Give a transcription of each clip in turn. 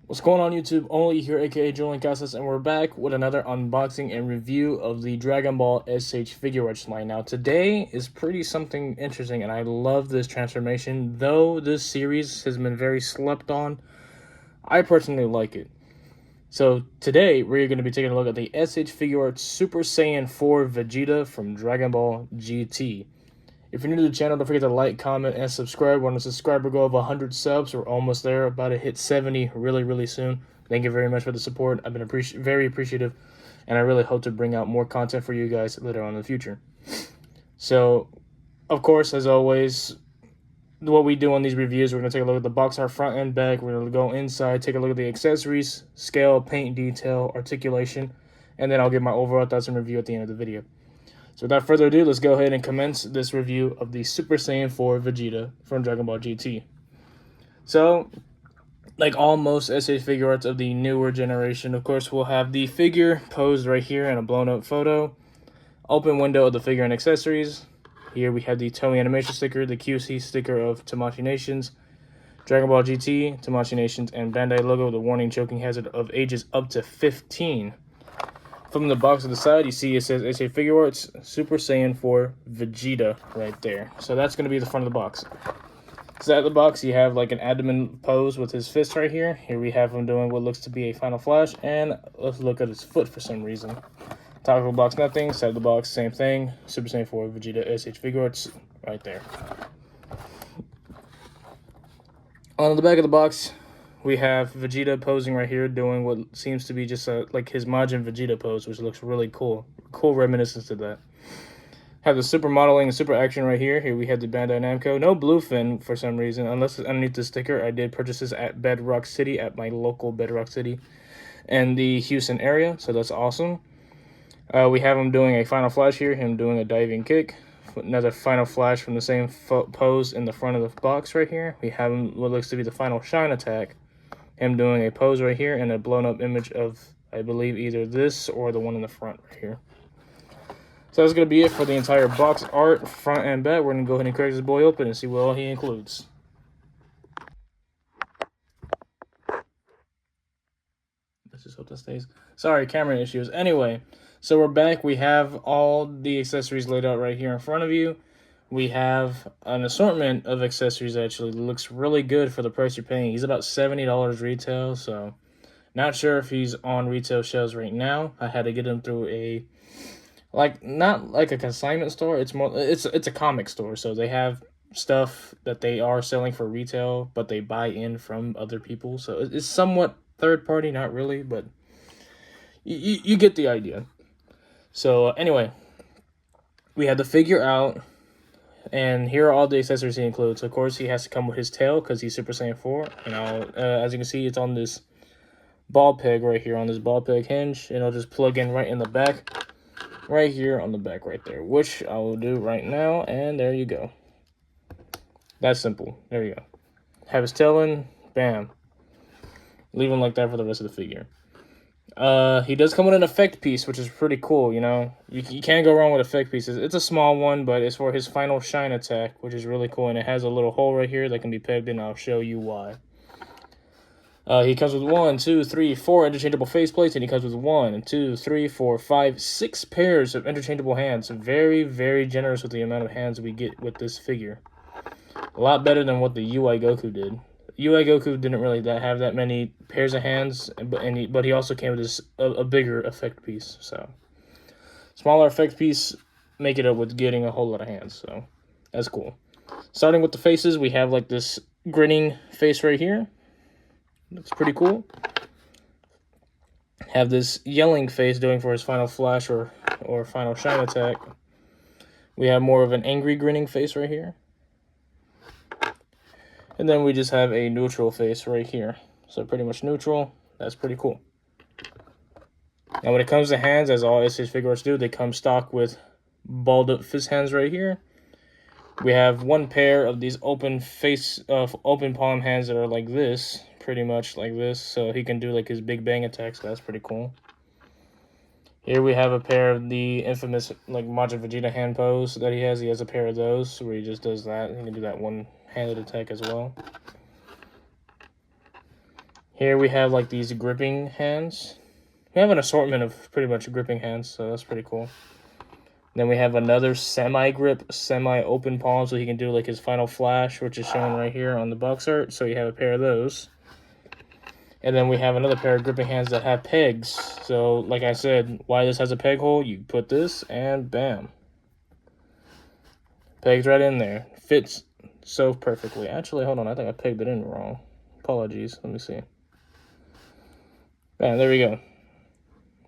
What's going on YouTube? Only here, aka Julian Casas, and we're back with another unboxing and review of the Dragon Ball SH Figuarts line. Now today is pretty something interesting, and I love this transformation. Though this series has been very slept on, I personally like it. So today we're going to be taking a look at the SH Figuarts Super Saiyan 4 Vegeta from Dragon Ball GT. If you're new to the channel, don't forget to like, comment, and subscribe. We're on a subscriber goal of 100 subs. We're almost there, about to hit 70 really soon. Thank you very much for the support. I've been very appreciative, and I really hope to bring out more content for you guys later on in the future. So, of course, as always, what we do on these reviews, we're going to take a look at the box art front and back. We're going to go inside, take a look at the accessories, scale, paint detail, articulation, and then I'll give my overall thoughts and review at the end of the video. So without further ado, let's go ahead and commence this review of the Super Saiyan 4 Vegeta from Dragon Ball GT. So, like most SH Figuarts of the newer generation, of course, we'll have the figure posed right here in a blown-up photo. Open window of the figure and accessories. Here we have the Toei Animation sticker, the QC sticker of Tamashii Nations, Dragon Ball GT, Tamashii Nations, and Bandai logo, the warning choking hazard of ages up to 15. From the box to the side, you see it says SH Figuarts Super Saiyan 4 Vegeta right there. So that's going to be the front of the box. So at the box, you have like an abdomen pose with his fist right here. Here we have him doing what looks to be a final flash. And let's look at his foot for some reason. Top of the box, nothing. Side of the box, same thing. Super Saiyan 4 Vegeta SH Figuarts right there. On the back of the box, we have Vegeta posing right here, doing what seems to be just like his Majin Vegeta pose, which looks really cool. Cool reminiscence to that. Have the super modeling and super action right here. Here we have the Bandai Namco. No bluefin for some reason, unless it's underneath the sticker. I did purchase this at Bedrock City, at my local Bedrock City, and the Houston area, so that's awesome. We have him doing a final flash here, him doing a diving kick. Another final flash from the same pose in the front of the box right here. We have him what looks to be the final shine attack. Him doing a pose right here and a blown up image of, I believe, either this or the one in the front right here. So that's going to be it for the entire box art, front and back. We're going to go ahead and crack this boy open and see what all he includes. Let's just hope that stays. Sorry, camera issues. Anyway, so we're back. We have all the accessories laid out right here in front of you. We have an assortment of accessories actually. It looks really good for the price you're paying. He's about $70 retail, so not sure if he's on retail shelves right now. I had to get him through a, not like a consignment store. It's more, it's a comic store, so they have stuff that they are selling for retail, but they buy in from other people. So it's somewhat third party, not really, but you get the idea. So anyway, we have the figure out. And here are all the accessories he includes. Of course, he has to come with his tail because he's Super Saiyan 4. And as you can see, it's on this ball peg right here, on this ball peg hinge. And I'll just plug in right in the back, right here on the back right there, which I will do right now. And there you go. That's simple. There you go. Have his tail in, bam. Leave him like that for the rest of the figure. He does come with an effect piece, which is pretty cool, you know. You can't go wrong with effect pieces. It's a small one, but it's for his final shine attack, which is really cool. And it has a little hole right here that can be pegged in. I'll show you why. He comes with 1, 2, 3, 4 interchangeable faceplates, and he comes with 1, 2, 3, 4, 5, 6 pairs of interchangeable hands. Very generous with the amount of hands we get with this figure. A lot better than what the UI Goku did. UI Goku didn't really have that many pairs of hands, but he also came with this a bigger effect piece. So smaller effect piece, make it up with getting a whole lot of hands. So that's cool. Starting with the faces, we have like this grinning face right here. Looks pretty cool. Have this yelling face doing for his final flash or final shine attack. We have more of an angry grinning face right here. And then we just have a neutral face right here. So pretty much neutral. That's pretty cool. Now when it comes to hands, as all SH Figuarts do, they come stock with balled up fist hands right here. We have one pair of these open palm hands that are like this. Pretty much like this. So he can do like his big bang attacks. So that's pretty cool. Here we have a pair of the infamous like Majin Vegeta hand pose that he has. He has a pair of those where he just does that. He can do that one-handed attack as well. Here we have like these gripping hands. We have an assortment of pretty much gripping hands, so that's pretty cool. Then we have another semi-grip, semi-open palm, so he can do like his final flash, which is shown right here on the box art. So you have a pair of those. And then we have another pair of gripping hands that have pegs. So like I said, why this has a peg hole, you put this and bam. Pegs right in there. Fits so perfectly. Actually, hold on, I think I pegged it in wrong. Apologies, let me see. Bam, there we go.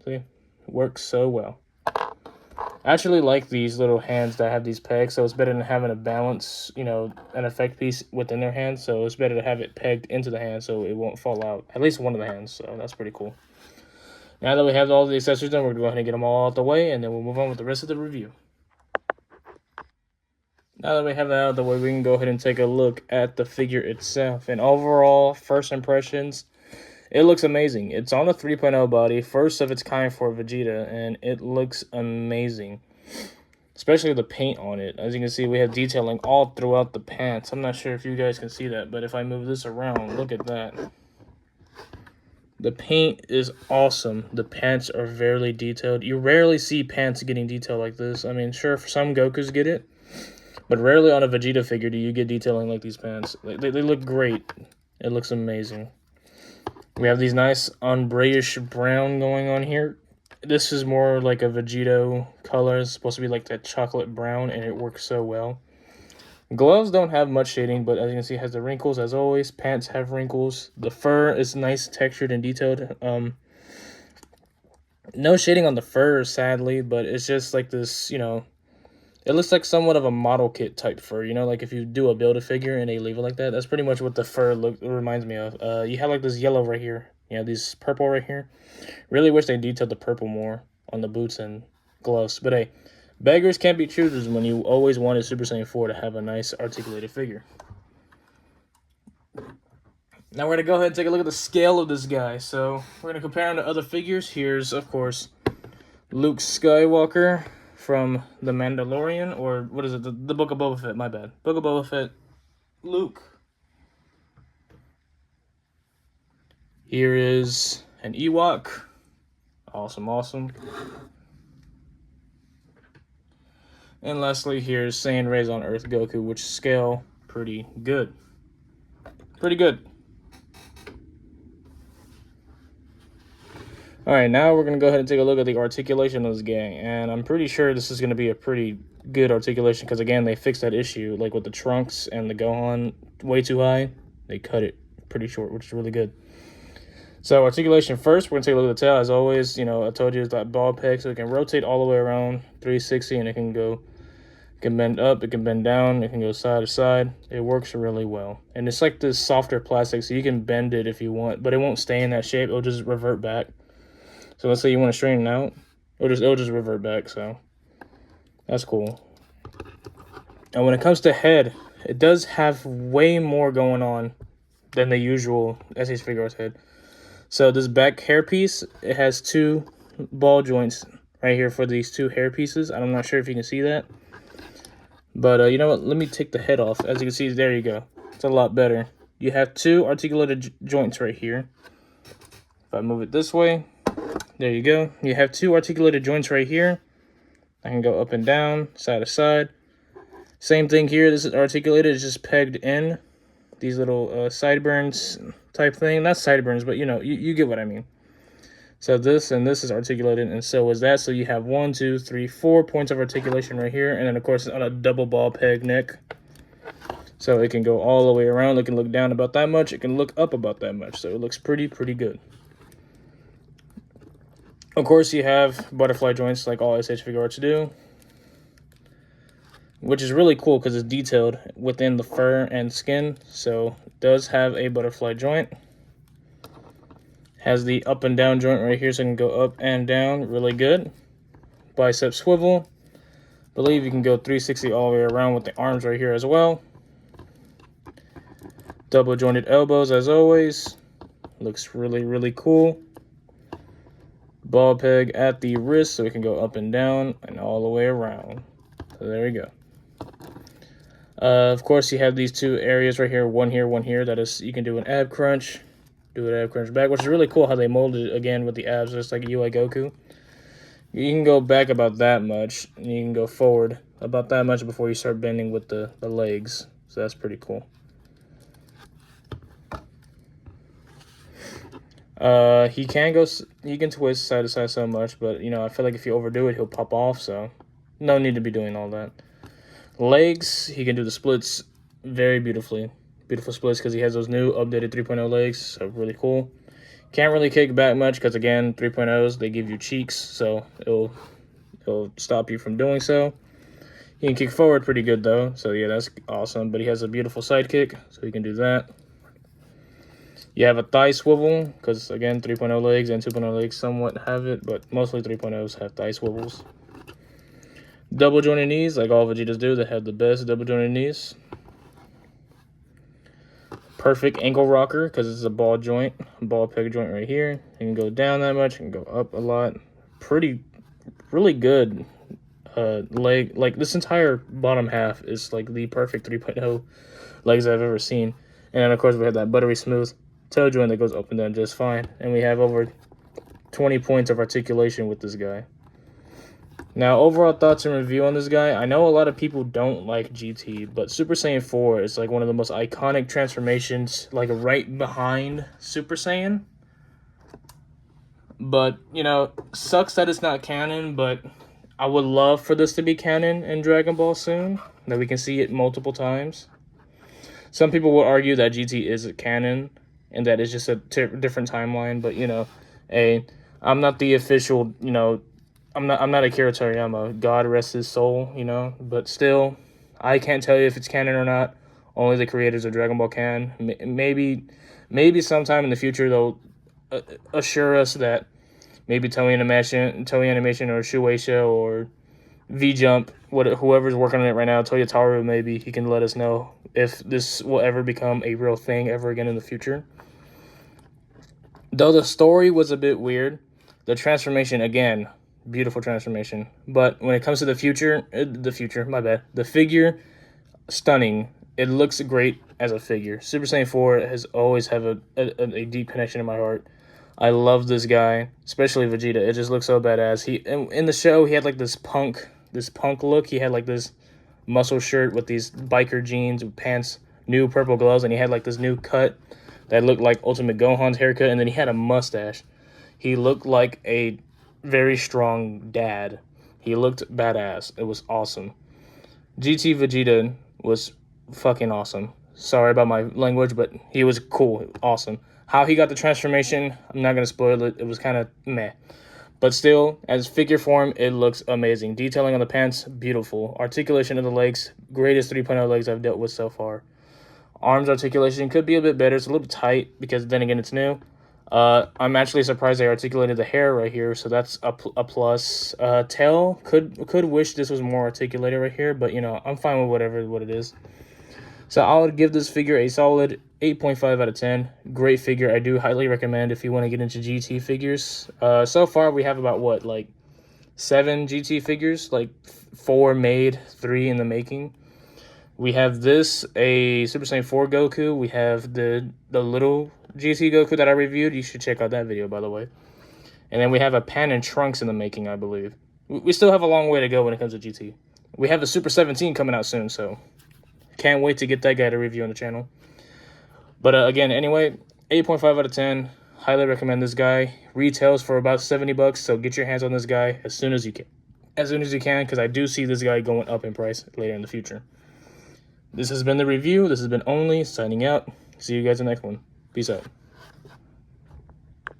See, it works so well. I actually like these little hands that have these pegs, so it's better than having a balance, you know, an effect piece within their hand. So it's better to have it pegged into the hand so it won't fall out. At least one of the hands, so that's pretty cool. Now that we have all the accessories done, we're going to go ahead and get them all out the way, and then we'll move on with the rest of the review. Now that we have that out of the way, we can go ahead and take a look at the figure itself. And overall, first impressions, it looks amazing. It's on a 3.0 body, first of its kind for Vegeta, and it looks amazing. Especially the paint on it. As you can see, we have detailing all throughout the pants. I'm not sure if you guys can see that, but if I move this around, look at that. The paint is awesome. The pants are very detailed. You rarely see pants getting detailed like this. I mean, sure, for some Gokus get it, but rarely on a Vegeta figure do you get detailing like these pants. They look great. It looks amazing. We have these nice ombre-ish brown going on here. This is more like a Vegito color. It's supposed to be like that chocolate brown, and it works so well. Gloves don't have much shading, but as you can see, it has the wrinkles as always. Pants have wrinkles. The fur is nice, textured, and detailed. No shading on the fur, sadly, but it's just like this, you know, it looks like somewhat of a model kit type fur, you know, like if you do a Build-A-Figure and they leave it like that. That's pretty much what the fur reminds me of. You have like this yellow right here. You have these purple right here. Really wish they detailed the purple more on the boots and gloves. But hey, beggars can't be choosers when you always wanted Super Saiyan 4 to have a nice articulated figure. Now we're going to go ahead and take a look at the scale of this guy. So we're going to compare him to other figures. Here's, of course, Luke Skywalker from The Mandalorian, or what is it? The Book of Boba Fett, my bad. Book of Boba Fett, Luke. Here is an Ewok. Awesome, awesome. And lastly, here's Saiyan Rays on Earth Goku, which scale pretty good. Pretty good. Alright, now we're going to go ahead and take a look at the articulation of this guy. And I'm pretty sure this is going to be a pretty good articulation because, again, they fixed that issue. Like with the Trunks and the Gohan way too high, they cut it pretty short, which is really good. So articulation first, we're going to take a look at the tail. As always, you know, I told you it's that ball peg, so it can rotate all the way around 360, and it can go, it can bend up, it can bend down, it can go side to side. It works really well. And it's like this softer plastic, so you can bend it if you want, but it won't stay in that shape. It'll just revert back. So let's say you want to straighten it out, it'll just revert back, so that's cool. And when it comes to head, it does have way more going on than the usual SH Figuarts head. So this back hair piece, it has two ball joints right here for these two hair pieces. I'm not sure if you can see that. But you know what? Let me take the head off. As you can see, there you go. It's a lot better. You have two articulated joints right here. If I move it this way, there you go. You have two articulated joints right here. I can go up and down, side to side. Same thing here. This is articulated. It's just pegged in. These little sideburns type thing. Not sideburns, but you know, you get what I mean. So this and this is articulated, and so is that. So you have 1, 2, 3, 4 points of articulation right here. And then, of course, it's on a double ball peg neck. So it can go all the way around. It can look down about that much. It can look up about that much. So it looks pretty good. Of course, you have butterfly joints like all SH Figuarts do, which is really cool because it's detailed within the fur and skin. So it does have a butterfly joint. Has the up and down joint right here, so it can go up and down really good. Bicep swivel. Believe you can go 360 all the way around with the arms right here as well. Double jointed elbows as always. Looks really cool. Ball peg at the wrist, so it can go up and down and all the way around. So there we go. Of course, you have these two areas right here, one here, one here. That is, you can do an ab crunch, do an ab crunch back, which is really cool how they molded it again with the abs, just like a UI Goku. You can go back about that much, and you can go forward about that much before you start bending with the legs. So that's pretty cool. He can twist side to side so much, but you know, I feel like if you overdo it, he'll pop off, so no need to be doing all that. Legs, he can do the splits very beautifully. Beautiful splits because he has those new updated 3.0 legs, so really cool. Can't really kick back much because, again, 3.0s, they give you cheeks, so it'll stop you from doing so. He can kick forward pretty good, though, so yeah, that's awesome. But he has a beautiful side kick, so he can do that. You have a thigh swivel because, again, 3.0 legs and 2.0 legs somewhat have it, but mostly 3.0s have thigh swivels. Double jointed knees, like all Vegetas do, they have the best double jointed knees. Perfect ankle rocker because it's a ball joint, ball peg joint right here. You can go down that much, you can go up a lot. Really good leg. Like this entire bottom half is like the perfect 3.0 legs I've ever seen. And then of course we have that buttery smooth toe joint that goes up and down just fine. And we have over 20 points of articulation with this guy. Now, overall thoughts and review on this guy. I know a lot of people don't like GT, but Super Saiyan 4 is like one of the most iconic transformations, like right behind Super Saiyan. But, you know, sucks that it's not canon, but I would love for this to be canon in Dragon Ball soon, that we can see it multiple times. Some people will argue that GT is canon and that it's just a different timeline, but, you know, I'm not the official, you know, I'm not Akira Toriyama, God rest his soul, you know, but still, I can't tell you if it's canon or not. Only the creators of Dragon Ball can. Maybe sometime in the future they'll assure us that maybe Toei Animation or Shueisha or V-Jump, whoever's working on it right now, Toyotaru, maybe he can let us know if this will ever become a real thing ever again in the future. Though the story was a bit weird, the transformation, again, beautiful transformation. But when it comes to the figure, stunning. It looks great as a figure. Super Saiyan 4 has always have a deep connection in my heart. I love this guy, especially Vegeta. It just looks so badass. In the show, he had like this punk look. He had like this muscle shirt with these biker jeans, pants, new purple gloves, and he had like this new cut that looked like Ultimate Gohan's haircut, and then he had a mustache. He looked like a very strong dad. He looked badass. It was awesome. GT Vegeta was fucking awesome. Sorry about my language, but he was cool. Awesome. How he got the transformation, I'm not going to spoil it. It was kind of meh. But still, as figure form, it looks amazing. Detailing on the pants, beautiful. Articulation of the legs, greatest 3.0 legs I've dealt with so far. Arms articulation could be a bit better. It's a little bit tight because then again, it's new. I'm actually surprised they articulated the hair right here, so that's a plus. Tail, could wish this was more articulated right here, but you know, I'm fine with what it is. So I would give this figure a solid 8.5 out of 10. Great figure. I do highly recommend if you want to get into GT figures. So far we have about what, like 7 GT figures, like 4 made, 3 in the making. We have this, a Super Saiyan 4 Goku. We have the little GT Goku that I reviewed. You should check out that video, by the way. And then we have a Pan and Trunks in the making, I believe. We still have a long way to go when it comes to GT. We have a Super 17 coming out soon, so can't wait to get that guy to review on the channel. But again, anyway, 8.5 out of 10. Highly recommend this guy. Retails for about 70 bucks, so get your hands on this guy as soon as you can. As soon as you can, because I do see this guy going up in price later in the future. This has been the review. This has been Only, signing out. See you guys in the next one. Peace out.